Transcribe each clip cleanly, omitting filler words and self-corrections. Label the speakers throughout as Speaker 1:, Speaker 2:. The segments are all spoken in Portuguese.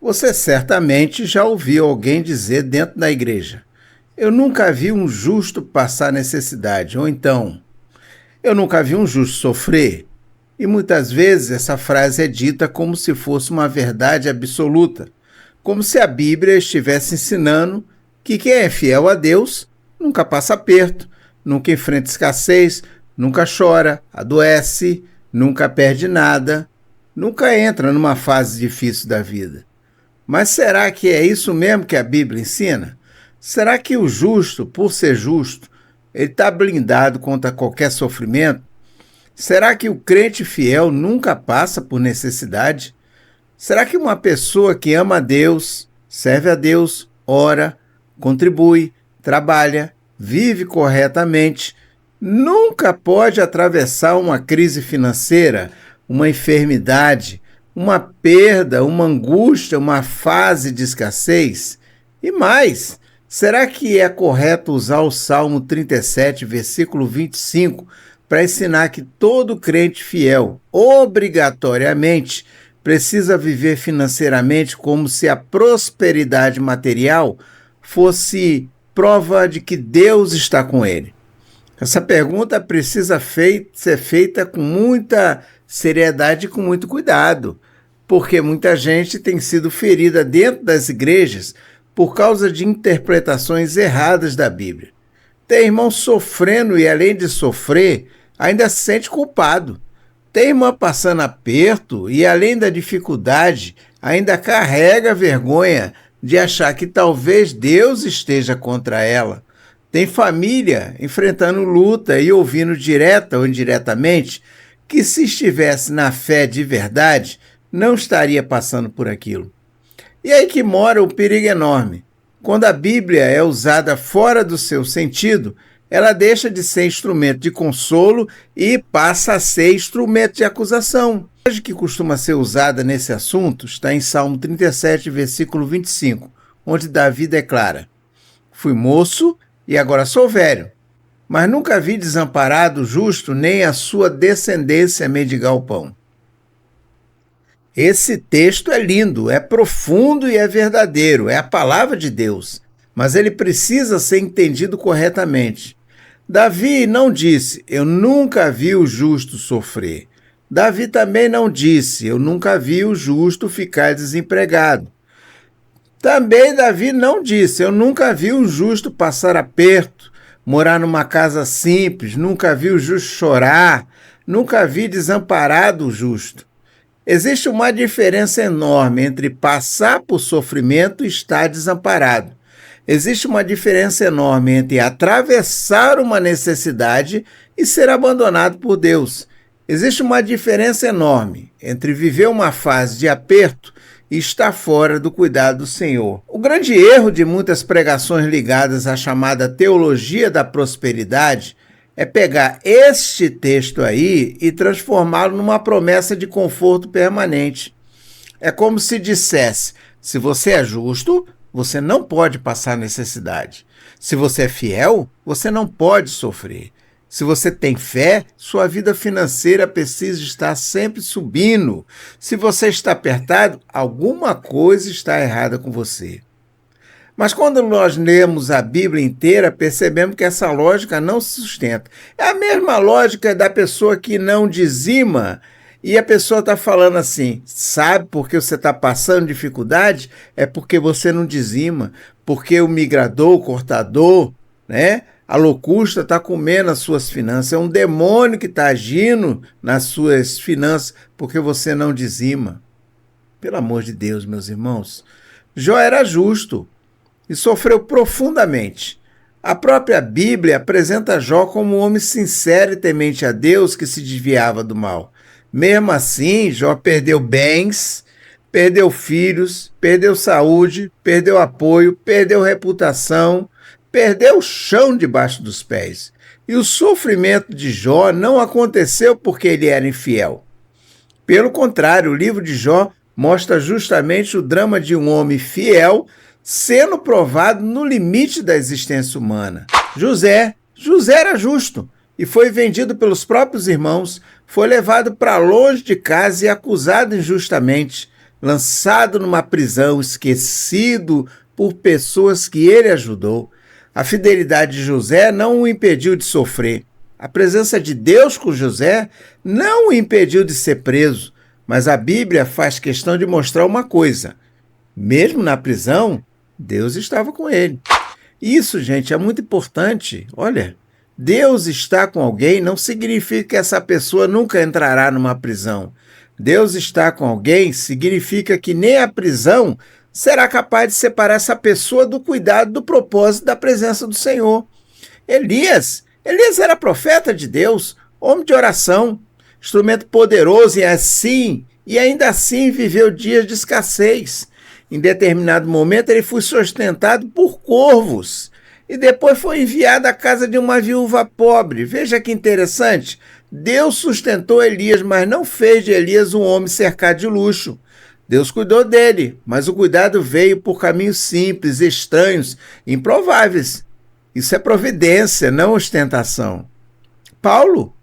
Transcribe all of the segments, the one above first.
Speaker 1: Você certamente já ouviu alguém dizer dentro da igreja: "Eu nunca vi um justo passar necessidade", ou então, "Eu nunca vi um justo sofrer". E muitas vezes essa frase é dita como se fosse uma verdade absoluta, como se a Bíblia estivesse ensinando que quem é fiel a Deus nunca passa aperto, nunca enfrenta escassez, nunca chora, adoece, nunca perde nada, nunca entra numa fase difícil da vida. Mas será que é isso mesmo que a Bíblia ensina? Será que o justo, por ser justo, ele está blindado contra qualquer sofrimento? Será que o crente fiel nunca passa por necessidade? Será que uma pessoa que ama a Deus, serve a Deus, ora, contribui, trabalha, vive corretamente, nunca pode atravessar uma crise financeira, uma enfermidade, uma perda, uma angústia, uma fase de escassez? E mais, será que é correto usar o Salmo 37, versículo 25, para ensinar que todo crente fiel, obrigatoriamente, precisa viver financeiramente como se a prosperidade material fosse prova de que Deus está com ele? Essa pergunta precisa ser feita com muita seriedade e com muito cuidado, porque muita gente tem sido ferida dentro das igrejas por causa de interpretações erradas da Bíblia. Tem irmão sofrendo e, além de sofrer, ainda se sente culpado. Tem irmã passando aperto e, além da dificuldade, ainda carrega a vergonha de achar que talvez Deus esteja contra ela. Tem família enfrentando luta e ouvindo direta ou indiretamente que, se estivesse na fé de verdade, não estaria passando por aquilo. E aí que mora o perigo enorme. Quando a Bíblia é usada fora do seu sentido, ela deixa de ser instrumento de consolo e passa a ser instrumento de acusação. A frase que costuma ser usada nesse assunto está em Salmo 37, versículo 25, onde Davi declara: "Fui moço e agora sou velho, mas nunca vi desamparado o justo, nem a sua descendência mendigar o pão." Esse texto é lindo, é profundo e é verdadeiro, é a palavra de Deus, mas ele precisa ser entendido corretamente. Davi não disse: "Eu nunca vi o justo sofrer." Davi também não disse: "Eu nunca vi o justo ficar desempregado." Também Davi não disse: "Eu nunca vi o justo passar aperto, morar numa casa simples, nunca vi o justo chorar, nunca vi desamparado o justo." Existe uma diferença enorme entre passar por sofrimento e estar desamparado. Existe uma diferença enorme entre atravessar uma necessidade e ser abandonado por Deus. Existe uma diferença enorme entre viver uma fase de aperto e estar fora do cuidado do Senhor. O grande erro de muitas pregações ligadas à chamada teologia da prosperidade é pegar este texto aí e transformá-lo numa promessa de conforto permanente. É como se dissesse: se você é justo, você não pode passar necessidade. Se você é fiel, você não pode sofrer. Se você tem fé, sua vida financeira precisa estar sempre subindo. Se você está apertado, alguma coisa está errada com você. Mas quando nós lemos a Bíblia inteira, percebemos que essa lógica não se sustenta. É a mesma lógica da pessoa que não dizima, e a pessoa está falando assim: sabe por que você está passando dificuldade? É porque você não dizima, porque o migrador, o cortador, né, a locusta está comendo as suas finanças. É um demônio que está agindo nas suas finanças porque você não dizima. Pelo amor de Deus, meus irmãos, Jó era justo e sofreu profundamente. A própria Bíblia apresenta Jó como um homem sincero e temente a Deus que se desviava do mal. Mesmo assim, Jó perdeu bens, perdeu filhos, perdeu saúde, perdeu apoio, perdeu reputação, perdeu o chão debaixo dos pés. E o sofrimento de Jó não aconteceu porque ele era infiel. Pelo contrário, o livro de Jó mostra justamente o drama de um homem fiel sendo provado no limite da existência humana. José era justo e foi vendido pelos próprios irmãos, foi levado para longe de casa e acusado injustamente. lançado numa prisão, esquecido por pessoas que ele ajudou. A fidelidade de José não o impediu de sofrer. A presença de Deus com José não o impediu de ser preso. Mas a Bíblia faz questão de mostrar uma coisa: mesmo na prisão, Deus estava com ele. Isso, gente, é muito importante. Olha, Deus está com alguém não significa que essa pessoa nunca entrará numa prisão. Deus está com alguém significa que nem a prisão será capaz de separar essa pessoa do cuidado, do propósito, da presença do Senhor. Elias era profeta de Deus, homem de oração, instrumento poderoso e ainda assim viveu dias de escassez. Em determinado momento ele foi sustentado por corvos e depois foi enviado à casa de uma viúva pobre. Veja que interessante. Deus sustentou Elias, mas não fez de Elias um homem cercado de luxo. Deus cuidou dele, mas o cuidado veio por caminhos simples, estranhos, improváveis. Isso é providência, não ostentação. Paulo,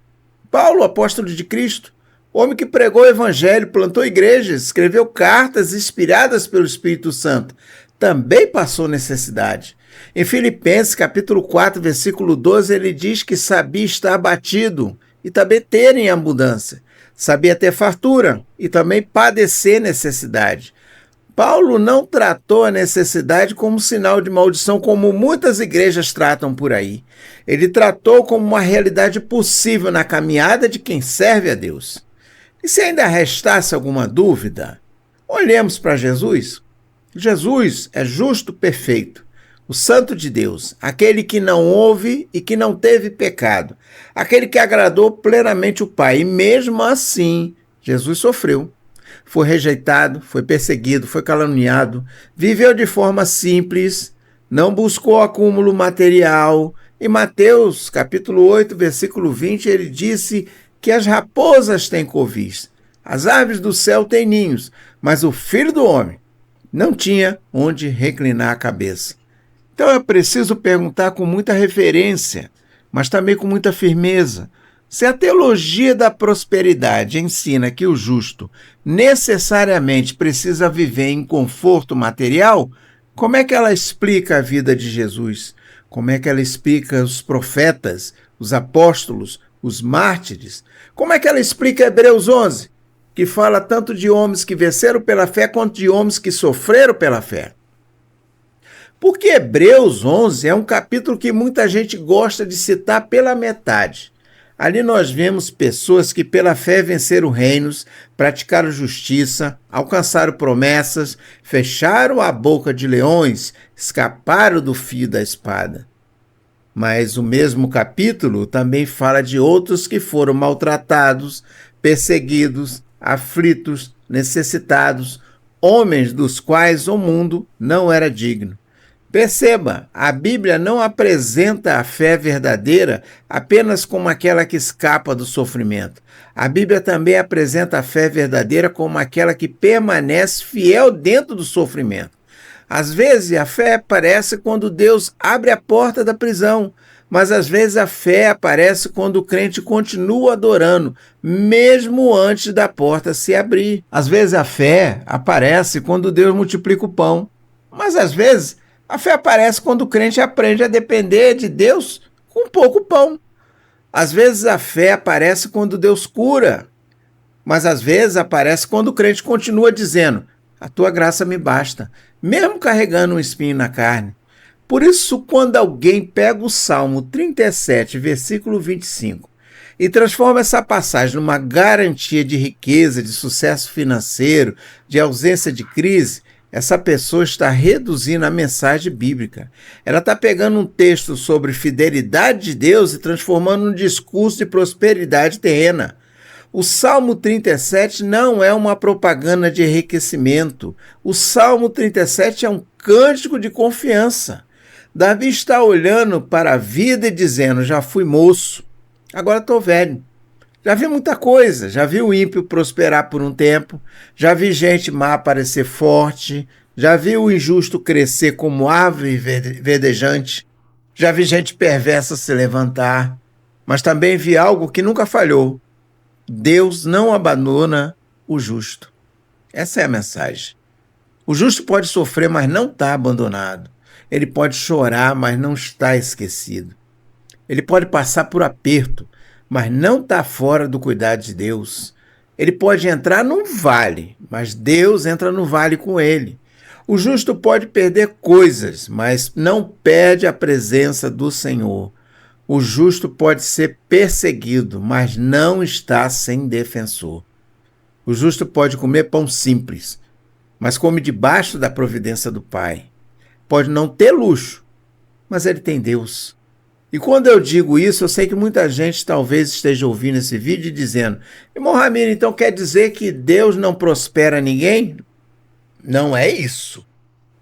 Speaker 1: apóstolo de Cristo, homem que pregou o evangelho, plantou igrejas, escreveu cartas inspiradas pelo Espírito Santo, também passou necessidade. Em Filipenses, capítulo 4, versículo 12, ele diz que sabia estar abatido e também ter em abundância. Sabia ter fartura e também padecer necessidade. Paulo não tratou a necessidade como sinal de maldição, como muitas igrejas tratam por aí. Ele tratou como uma realidade possível na caminhada de quem serve a Deus. E se ainda restasse alguma dúvida, olhemos para Jesus. Jesus é justo, perfeito, o Santo de Deus, aquele que não houve e que não teve pecado, aquele que agradou plenamente o Pai. E mesmo assim, Jesus sofreu. Foi rejeitado, foi perseguido, foi caluniado, viveu de forma simples, não buscou acúmulo material. Em Mateus, capítulo 8, versículo 20, ele disse que as raposas têm covis, as aves do céu têm ninhos, mas o Filho do Homem não tinha onde reclinar a cabeça. Então é preciso perguntar com muita referência, mas também com muita firmeza. Se a teologia da prosperidade ensina que o justo necessariamente precisa viver em conforto material, como é que ela explica a vida de Jesus? Como é que ela explica os profetas, os apóstolos, os mártires? Como é que ela explica Hebreus 11, que fala tanto de homens que venceram pela fé quanto de homens que sofreram pela fé? Porque Hebreus 11 é um capítulo que muita gente gosta de citar pela metade. Ali nós vemos pessoas que pela fé venceram reinos, praticaram justiça, alcançaram promessas, fecharam a boca de leões, escaparam do fio da espada. Mas o mesmo capítulo também fala de outros que foram maltratados, perseguidos, aflitos, necessitados, homens dos quais o mundo não era digno. Perceba, a Bíblia não apresenta a fé verdadeira apenas como aquela que escapa do sofrimento. A Bíblia também apresenta a fé verdadeira como aquela que permanece fiel dentro do sofrimento. Às vezes a fé aparece quando Deus abre a porta da prisão, mas às vezes a fé aparece quando o crente continua adorando, mesmo antes da porta se abrir. Às vezes a fé aparece quando Deus multiplica o pão, mas às vezes a fé aparece quando o crente aprende a depender de Deus com pouco pão. Às vezes a fé aparece quando Deus cura, mas às vezes aparece quando o crente continua dizendo: a tua graça me basta, mesmo carregando um espinho na carne. Por isso, quando alguém pega o Salmo 37, versículo 25, e transforma essa passagem numa garantia de riqueza, de sucesso financeiro, de ausência de crise, essa pessoa está reduzindo a mensagem bíblica. Ela está pegando um texto sobre fidelidade de Deus e transformando num discurso de prosperidade terrena. O Salmo 37 não é uma propaganda de enriquecimento. O Salmo 37 é um cântico de confiança. Davi está olhando para a vida e dizendo: já fui moço, agora estou velho. Já vi muita coisa, já vi o ímpio prosperar por um tempo, já vi gente má parecer forte, já vi o injusto crescer como árvore verdejante, já vi gente perversa se levantar, mas também vi algo que nunca falhou: Deus não abandona o justo. Essa é a mensagem. O justo pode sofrer, mas não está abandonado. Ele pode chorar, mas não está esquecido. Ele pode passar por aperto, mas não está fora do cuidado de Deus. Ele pode entrar num vale, mas Deus entra no vale com ele. O justo pode perder coisas, mas não perde a presença do Senhor. O justo pode ser perseguido, mas não está sem defensor. O justo pode comer pão simples, mas come debaixo da providência do Pai. Pode não ter luxo, mas ele tem Deus. E quando eu digo isso, eu sei que muita gente talvez esteja ouvindo esse vídeo e dizendo: irmão Ramiro, então quer dizer que Deus não prospera ninguém? Não é isso.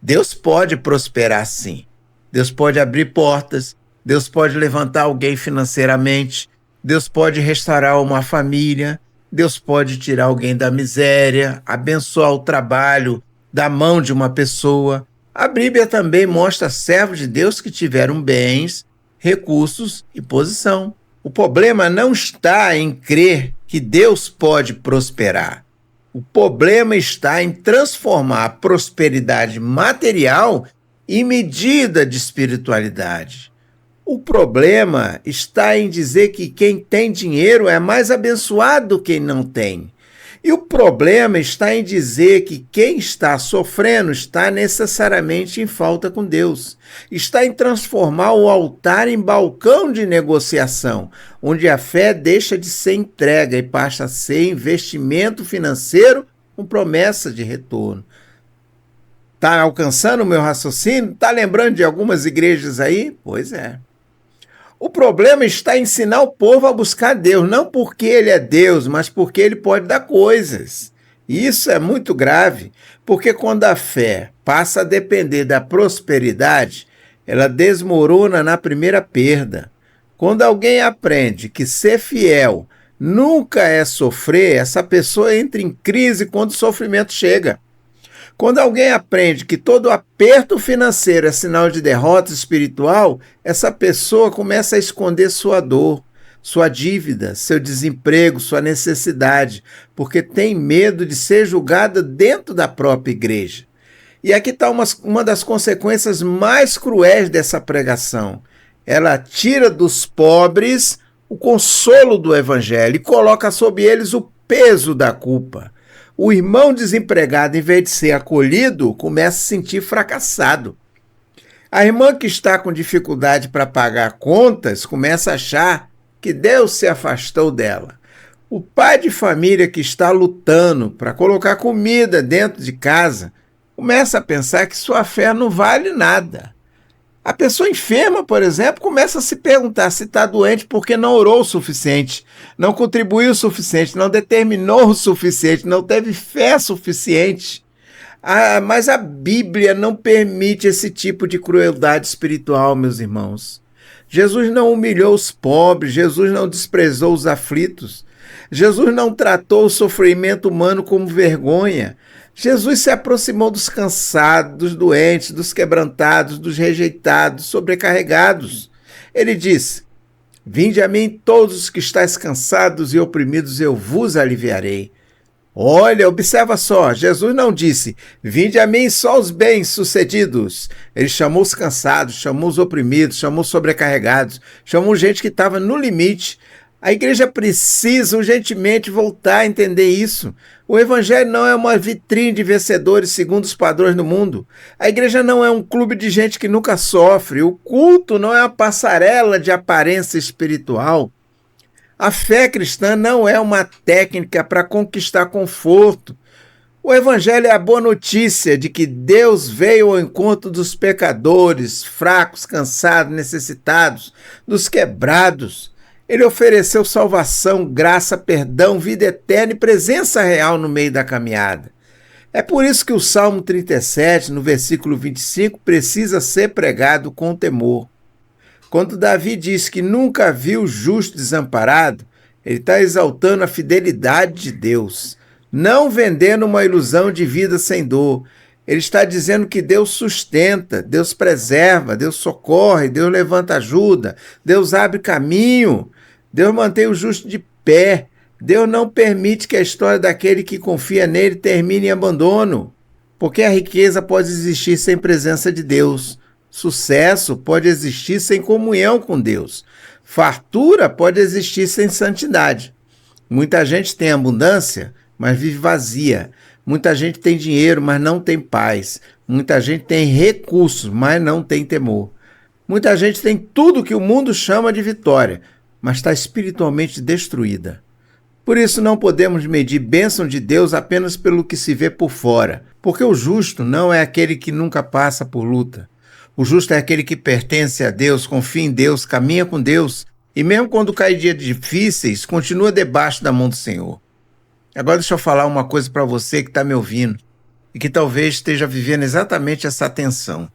Speaker 1: Deus pode prosperar sim. Deus pode abrir portas, Deus pode levantar alguém financeiramente, Deus pode restaurar uma família, Deus pode tirar alguém da miséria, abençoar o trabalho da mão de uma pessoa. A Bíblia também mostra servos de Deus que tiveram bens, recursos e posição. O problema não está em crer que Deus pode prosperar. O problema está em transformar a prosperidade material em medida de espiritualidade. O problema está em dizer que quem tem dinheiro é mais abençoado do que quem não tem. E o problema está em dizer que quem está sofrendo está necessariamente em falta com Deus. Está em transformar o altar em balcão de negociação, onde a fé deixa de ser entrega e passa a ser investimento financeiro com promessa de retorno. Está alcançando o meu raciocínio? Está lembrando de algumas igrejas aí? Pois é. O problema está em ensinar o povo a buscar Deus, não porque ele é Deus, mas porque ele pode dar coisas. E isso é muito grave, porque quando a fé passa a depender da prosperidade, ela desmorona na primeira perda. Quando alguém aprende que ser fiel nunca é sofrer, essa pessoa entra em crise quando o sofrimento chega. Quando alguém aprende que todo aperto financeiro é sinal de derrota espiritual, essa pessoa começa a esconder sua dor, sua dívida, seu desemprego, sua necessidade, porque tem medo de ser julgada dentro da própria igreja. E aqui está uma das consequências mais cruéis dessa pregação. Ela tira dos pobres o consolo do evangelho e coloca sobre eles o peso da culpa. O irmão desempregado, em vez de ser acolhido, começa a se sentir fracassado. A irmã que está com dificuldade para pagar contas começa a achar que Deus se afastou dela. O pai de família que está lutando para colocar comida dentro de casa começa a pensar que sua fé não vale nada. A pessoa enferma, por exemplo, começa a se perguntar se está doente porque não orou o suficiente, não contribuiu o suficiente, não determinou o suficiente, não teve fé suficiente. Mas a Bíblia não permite esse tipo de crueldade espiritual, meus irmãos. Jesus não humilhou os pobres, Jesus não desprezou os aflitos, Jesus não tratou o sofrimento humano como vergonha. Jesus se aproximou dos cansados, dos doentes, dos quebrantados, dos rejeitados, sobrecarregados. Ele disse: vinde a mim todos os que estáis cansados e oprimidos, eu vos aliviarei. Olha, observa só, Jesus não disse: vinde a mim só os bem-sucedidos. Ele chamou os cansados, chamou os oprimidos, chamou os sobrecarregados, chamou gente que estava no limite. A igreja precisa urgentemente voltar a entender isso. O evangelho não é uma vitrine de vencedores segundo os padrões do mundo. A igreja não é um clube de gente que nunca sofre. O culto não é uma passarela de aparência espiritual. A fé cristã não é uma técnica para conquistar conforto. O evangelho é a boa notícia de que Deus veio ao encontro dos pecadores, fracos, cansados, necessitados, dos quebrados. Ele ofereceu salvação, graça, perdão, vida eterna e presença real no meio da caminhada. É por isso que o Salmo 37, no versículo 25, precisa ser pregado com temor. Quando Davi diz que nunca viu o justo desamparado, ele está exaltando a fidelidade de Deus, não vendendo uma ilusão de vida sem dor. Ele está dizendo que Deus sustenta, Deus preserva, Deus socorre, Deus levanta ajuda, Deus abre caminho, Deus mantém o justo de pé. Deus não permite que a história daquele que confia nele termine em abandono, porque a riqueza pode existir sem presença de Deus. Sucesso pode existir sem comunhão com Deus. Fartura pode existir sem santidade. Muita gente tem abundância, mas vive vazia. Muita gente tem dinheiro, mas não tem paz. Muita gente tem recursos, mas não tem temor. Muita gente tem tudo que o mundo chama de vitória, mas está espiritualmente destruída. Por isso não podemos medir bênção de Deus apenas pelo que se vê por fora, porque o justo não é aquele que nunca passa por luta. O justo é aquele que pertence a Deus, confia em Deus, caminha com Deus, e mesmo quando cai dias difíceis, continua debaixo da mão do Senhor. Agora deixa eu falar uma coisa para você que está me ouvindo e que talvez esteja vivendo exatamente essa tensão.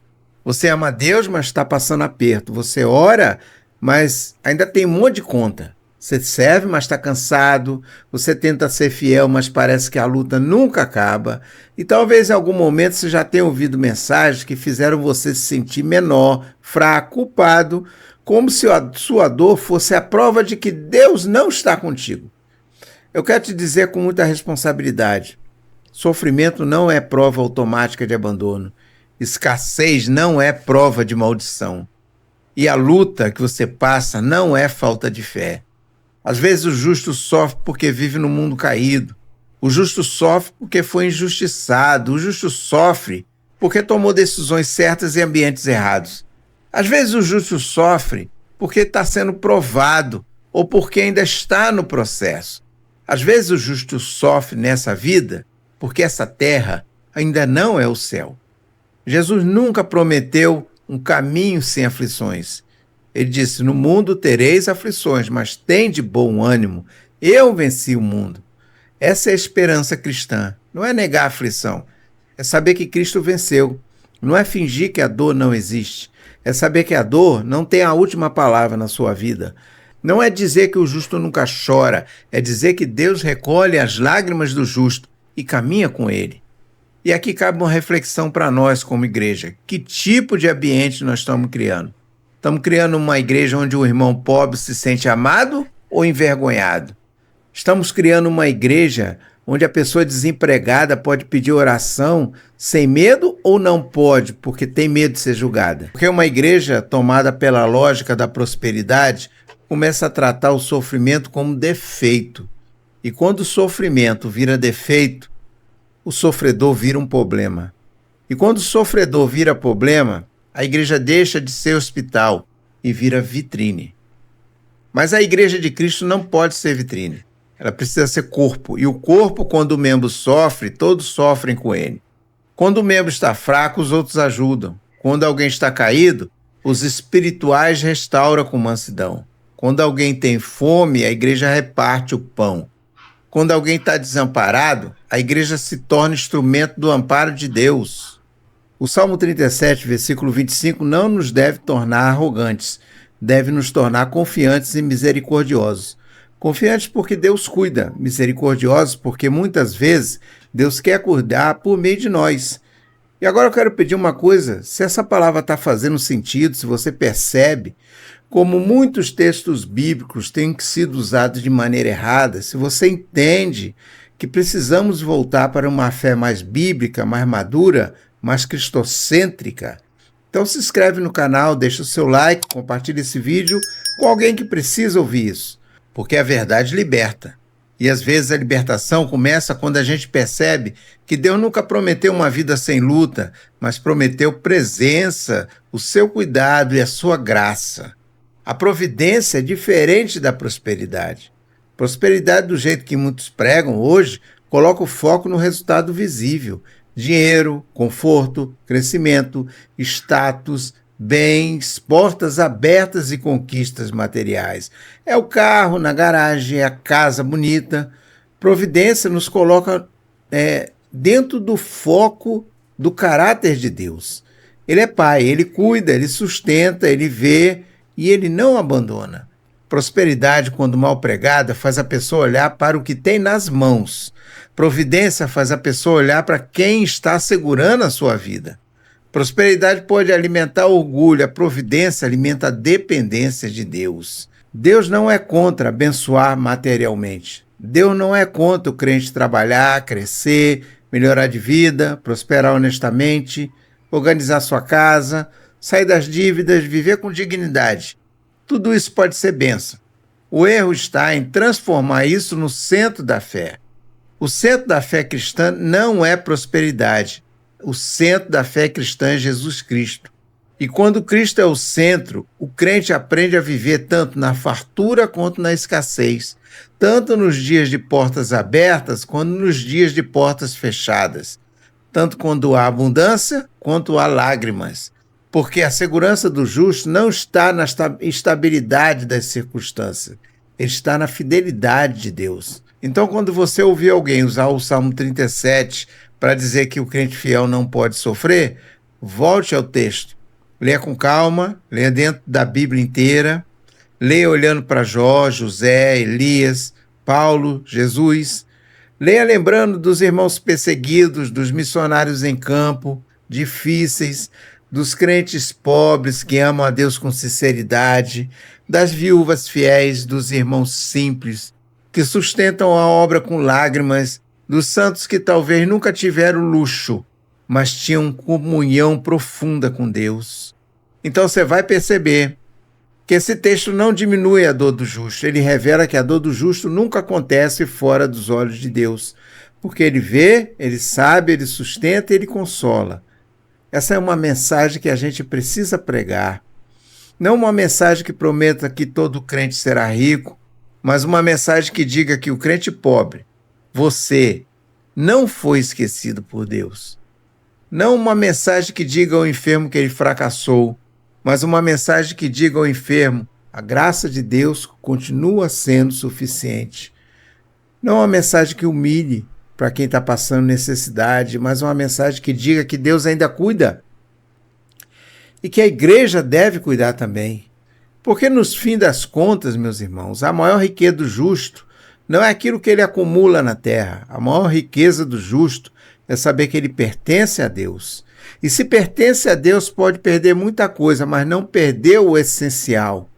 Speaker 1: Você ama Deus, mas está passando aperto. Você ora, mas ainda tem um monte de conta. Você serve, mas está cansado. Você tenta ser fiel, mas parece que a luta nunca acaba. E talvez em algum momento você já tenha ouvido mensagens que fizeram você se sentir menor, fraco, culpado, como se a sua dor fosse a prova de que Deus não está contigo. Eu quero te dizer com muita responsabilidade: sofrimento não é prova automática de abandono. Escassez não é prova de maldição. E a luta que você passa não é falta de fé. Às vezes o justo sofre porque vive no mundo caído. O justo sofre porque foi injustiçado. O justo sofre porque tomou decisões certas em ambientes errados. Às vezes o justo sofre porque está sendo provado ou porque ainda está no processo. Às vezes o justo sofre nessa vida porque essa terra ainda não é o céu. Jesus nunca prometeu um caminho sem aflições. Ele disse: no mundo tereis aflições, mas tende bom ânimo. Eu venci o mundo. Essa é a esperança cristã. Não é negar a aflição. É saber que Cristo venceu. Não é fingir que a dor não existe. É saber que a dor não tem a última palavra na sua vida. Não é dizer que o justo nunca chora. É dizer que Deus recolhe as lágrimas do justo e caminha com ele. E aqui cabe uma reflexão para nós como igreja. Que tipo de ambiente nós estamos criando? Estamos criando uma igreja onde o irmão pobre se sente amado ou envergonhado? Estamos criando uma igreja onde a pessoa desempregada pode pedir oração sem medo ou não pode, porque tem medo de ser julgada? Porque uma igreja tomada pela lógica da prosperidade começa a tratar o sofrimento como defeito. E quando o sofrimento vira defeito, o sofredor vira um problema. E quando o sofredor vira problema, a igreja deixa de ser hospital e vira vitrine. Mas a igreja de Cristo não pode ser vitrine. Ela precisa ser corpo. E o corpo, quando o membro sofre, todos sofrem com ele. Quando o membro está fraco, os outros ajudam. Quando alguém está caído, os espirituais restauram com mansidão. Quando alguém tem fome, a igreja reparte o pão. Quando alguém está desamparado, a igreja se torna instrumento do amparo de Deus. O Salmo 37, versículo 25, não nos deve tornar arrogantes, deve nos tornar confiantes e misericordiosos. Confiantes porque Deus cuida, misericordiosos porque muitas vezes Deus quer cuidar por meio de nós. E agora eu quero pedir uma coisa: se essa palavra está fazendo sentido, se você percebe como muitos textos bíblicos têm sido usados de maneira errada, se você entende que precisamos voltar para uma fé mais bíblica, mais madura, mais cristocêntrica, então se inscreve no canal, deixa o seu like, compartilha esse vídeo com alguém que precisa ouvir isso, porque a verdade liberta. E às vezes a libertação começa quando a gente percebe que Deus nunca prometeu uma vida sem luta, mas prometeu presença, o seu cuidado e a sua graça. A providência é diferente da prosperidade. Prosperidade, do jeito que muitos pregam hoje, coloca o foco no resultado visível. Dinheiro, conforto, crescimento, status, bens, portas abertas e conquistas materiais. É o carro na garagem, é a casa bonita. Providência nos coloca dentro do foco do caráter de Deus. Ele é pai, ele cuida, ele sustenta, ele vê e ele não abandona. Prosperidade, quando mal pregada, faz a pessoa olhar para o que tem nas mãos. Providência faz a pessoa olhar para quem está segurando a sua vida. Prosperidade pode alimentar orgulho, a providência alimenta a dependência de Deus. Deus não é contra abençoar materialmente. Deus não é contra o crente trabalhar, crescer, melhorar de vida, prosperar honestamente, organizar sua casa, sair das dívidas, viver com dignidade. Tudo isso pode ser bênção. O erro está em transformar isso no centro da fé. O centro da fé cristã não é prosperidade. O centro da fé cristã é Jesus Cristo. E quando Cristo é o centro, o crente aprende a viver tanto na fartura quanto na escassez, tanto nos dias de portas abertas quanto nos dias de portas fechadas, tanto quando há abundância quanto há lágrimas, porque a segurança do justo não está na estabilidade das circunstâncias, ele está na fidelidade de Deus. Então, quando você ouvir alguém usar o Salmo 37 para dizer que o crente fiel não pode sofrer, volte ao texto. Leia com calma, leia dentro da Bíblia inteira, leia olhando para Jó, José, Elias, Paulo, Jesus. Leia lembrando dos irmãos perseguidos, dos missionários em campo, difíceis, dos crentes pobres que amam a Deus com sinceridade, das viúvas fiéis, dos irmãos simples, que sustentam a obra com lágrimas, dos santos que talvez nunca tiveram luxo, mas tinham comunhão profunda com Deus. Então você vai perceber que esse texto não diminui a dor do justo, ele revela que a dor do justo nunca acontece fora dos olhos de Deus, porque ele vê, ele sabe, ele sustenta e ele consola. Essa é uma mensagem que a gente precisa pregar. Não uma mensagem que prometa que todo crente será rico, mas uma mensagem que diga que o crente pobre, você, não foi esquecido por Deus. Não uma mensagem que diga ao enfermo que ele fracassou, mas uma mensagem que diga ao enfermo, a graça de Deus continua sendo suficiente. Não uma mensagem que humilhe para quem está passando necessidade, mas uma mensagem que diga que Deus ainda cuida. E que a igreja deve cuidar também. Porque nos fim das contas, meus irmãos, a maior riqueza do justo não é aquilo que ele acumula na terra. A maior riqueza do justo é saber que ele pertence a Deus. E se pertence a Deus, pode perder muita coisa, mas não perdeu o essencial.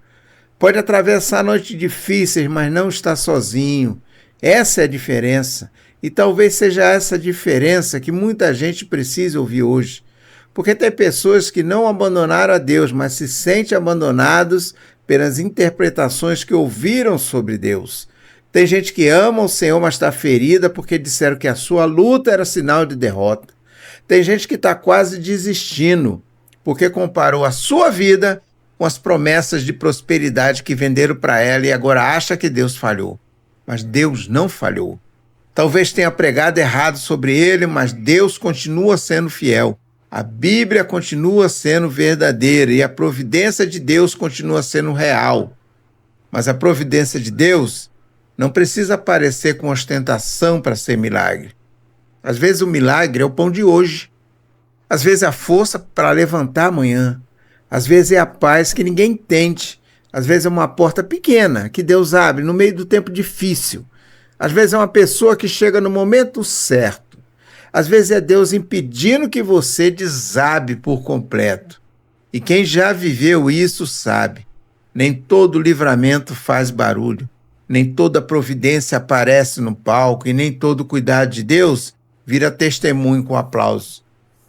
Speaker 1: Pode atravessar noites difíceis, mas não está sozinho. Essa é a diferença. E talvez seja essa diferença que muita gente precisa ouvir hoje. Porque tem pessoas que não abandonaram a Deus, mas se sentem abandonados pelas interpretações que ouviram sobre Deus. Tem gente que ama o Senhor, mas está ferida porque disseram que a sua luta era sinal de derrota. Tem gente que está quase desistindo porque comparou a sua vida com as promessas de prosperidade que venderam para ela e agora acha que Deus falhou. Mas Deus não falhou. Talvez tenha pregado errado sobre ele, mas Deus continua sendo fiel. A Bíblia continua sendo verdadeira e a providência de Deus continua sendo real. Mas a providência de Deus não precisa aparecer com ostentação para ser milagre. Às vezes o milagre é o pão de hoje. Às vezes é a força para levantar amanhã. Às vezes é a paz que ninguém entende. Às vezes é uma porta pequena que Deus abre no meio do tempo difícil. Às vezes é uma pessoa que chega no momento certo. Às vezes é Deus impedindo que você desabe por completo. E quem já viveu isso sabe. Nem todo livramento faz barulho. Nem toda providência aparece no palco e nem todo cuidado de Deus vira testemunho com aplauso.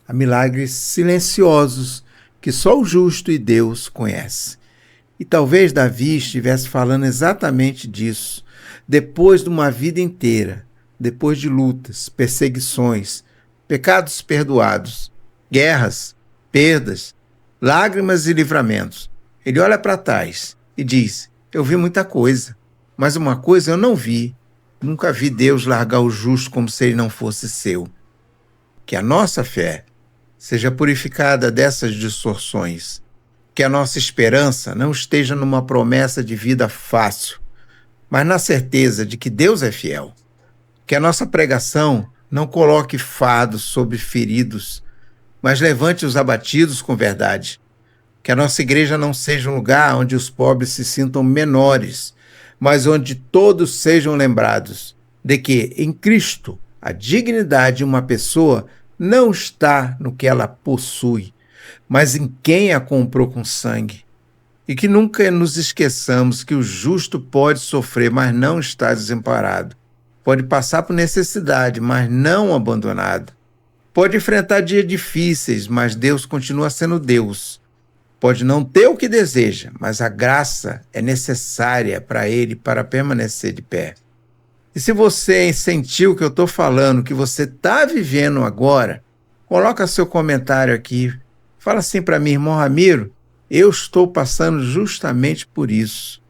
Speaker 1: Há milagres silenciosos que só o justo e Deus conhecem. E talvez Davi estivesse falando exatamente disso. Depois de uma vida inteira, depois de lutas, perseguições, pecados perdoados, guerras, perdas, lágrimas e livramentos, ele olha para trás e diz, eu vi muita coisa, mas uma coisa eu não vi. Nunca vi Deus largar o justo como se ele não fosse seu. Que a nossa fé seja purificada dessas distorções. Que a nossa esperança não esteja numa promessa de vida fácil, mas na certeza de que Deus é fiel. Que a nossa pregação não coloque fardos sobre feridos, mas levante os abatidos com verdade. Que a nossa igreja não seja um lugar onde os pobres se sintam menores, mas onde todos sejam lembrados de que, em Cristo, a dignidade de uma pessoa não está no que ela possui, mas em quem a comprou com sangue. E que nunca nos esqueçamos que o justo pode sofrer, mas não está desamparado. pode passar por necessidade, mas não abandonado. Pode enfrentar dias difíceis, mas Deus continua sendo Deus. Pode não ter o que deseja, mas a graça é necessária para ele para permanecer de pé. E se você sentiu o que eu estou falando, que você está vivendo agora, coloca seu comentário aqui. Fala assim para mim, irmão Ramiro, eu estou passando justamente por isso.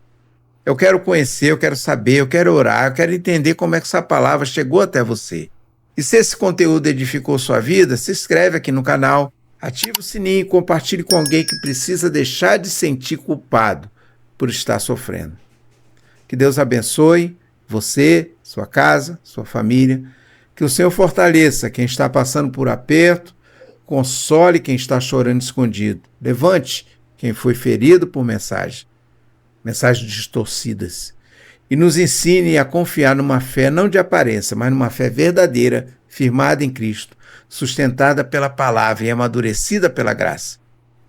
Speaker 1: Eu quero conhecer, eu quero saber, eu quero orar, eu quero entender como é que essa palavra chegou até você. E se esse conteúdo edificou sua vida, se inscreve aqui no canal, ativa o sininho e compartilhe com alguém que precisa deixar de sentir culpado por estar sofrendo. Que Deus abençoe você, sua casa, sua família. Que o Senhor fortaleça quem está passando por aperto, console quem está chorando escondido. Levante quem foi ferido por mensagens distorcidas. E nos ensine a confiar numa fé não de aparência, mas numa fé verdadeira, firmada em Cristo, sustentada pela palavra e amadurecida pela graça.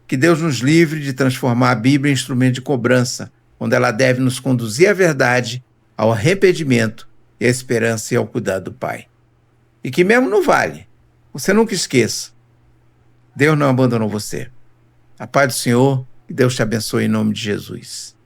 Speaker 1: Que Deus nos livre de transformar a Bíblia em instrumento de cobrança, onde ela deve nos conduzir à verdade, ao arrependimento e à esperança e ao cuidado do Pai. E que mesmo no vale, você nunca esqueça, Deus não abandonou você. A paz do Senhor e Deus te abençoe em nome de Jesus.